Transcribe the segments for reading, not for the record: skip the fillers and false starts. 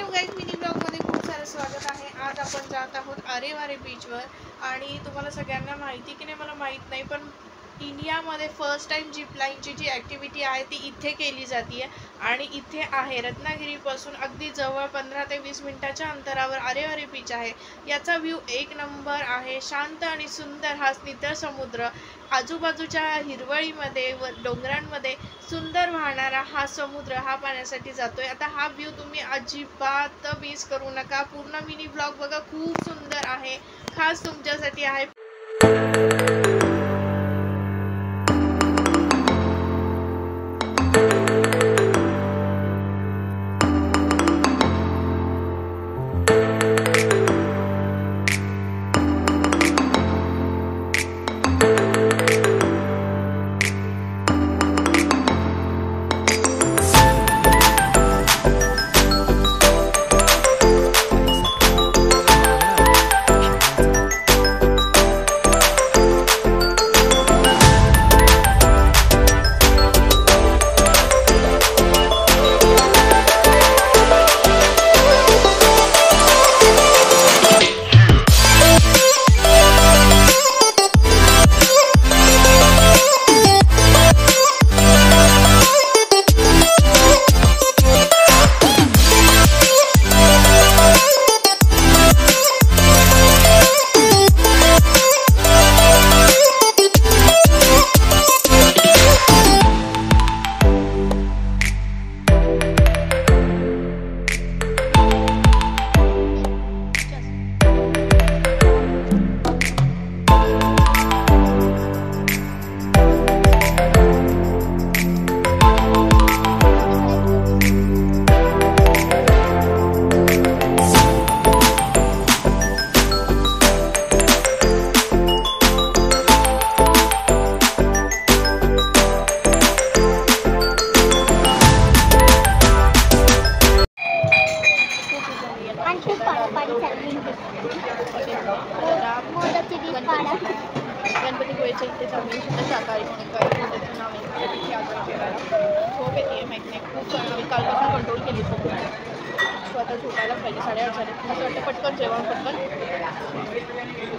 Hello guys, mini ब्लॉगमध्ये खूप सारं स्वागत आहे। आज आपण जात आहोत आरेवारे बीचवर आणि तुम्हाला सगळ्यांना माहिती की नाही मला माहीत नाही, पण इंडियामध्ये फर्स्ट टाइम जीप लाईनची जी ॲक्टिव्हिटी आहे ती इथे केली जाते आणि इथे आहे रत्नागिरीपासून अगदी जवळ 15 ते 20 मिनिटाच्या अंतरावर आरेवारे बीच आहे। याचा व्ह्यू एक नंबर आहे, शांत आणि सुंदर हा नितळ समुद्र, आजूबाजूच्या हिरवळीमध्ये व डोंगरांमध्ये सुंदर वाहणारा हा समुद्र हा पाहण्यासाठी जातोय। आता हा व्ह्यू तुम्ही अजिबात मिस करू नका, पूर्ण मिनी ब्लॉग बघा, खूप सुंदर आहे, खास तुमच्यासाठी आहे। गणपती गोयचे इथे जमीन सुद्धा शाकाहारी म्हणून त्याचं नाव आहे, झोप येते माहीत नाही, खूप आम्ही कालपासून कंट्रोल केली झोप, स्वतः झोपायला पाहिजे। 8:30 झाले, असं वाटतं पटकन जेवण पटकन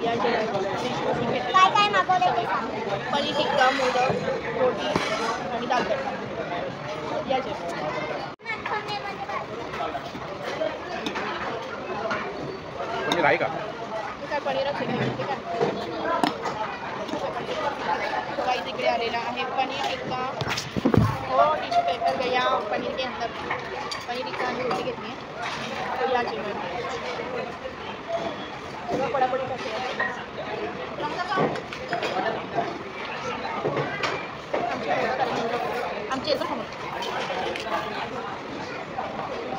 या जेवण पनीर टिक्का, मोदक, रोटी आणि दाल तडका या जेवण। पनीर आहे का? काय पनीरच आहे, ठीक आहे। गाइस इकडे आलेला आहे पनीर टिक्का, हो टिश्यू पेपर गया पनीर के अंदर, पनीर टिक्का आणि रोटी घेतली आहे, तो या जेवण सगळं पडापडी करते। आमची याचं खाणं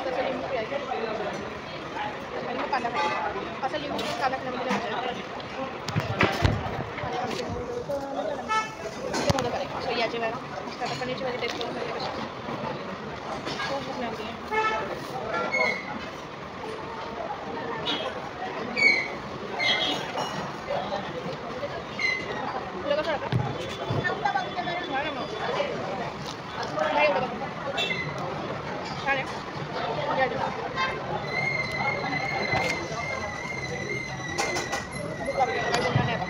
तसं लिंबू प्यायचं आणि मग कांदा खायचा, असं लिंबू कांदा खाण्यामध्ये या जेवायला आता पनीरची भाजी टेस्ट करून झाली कशी, खूप भूक लागली आहे। तुला कसं वाटतं? छान आहे मग, नाही एवढं छान आहे, या जेवा। भूक लागली, काय बोलणार नाही आता।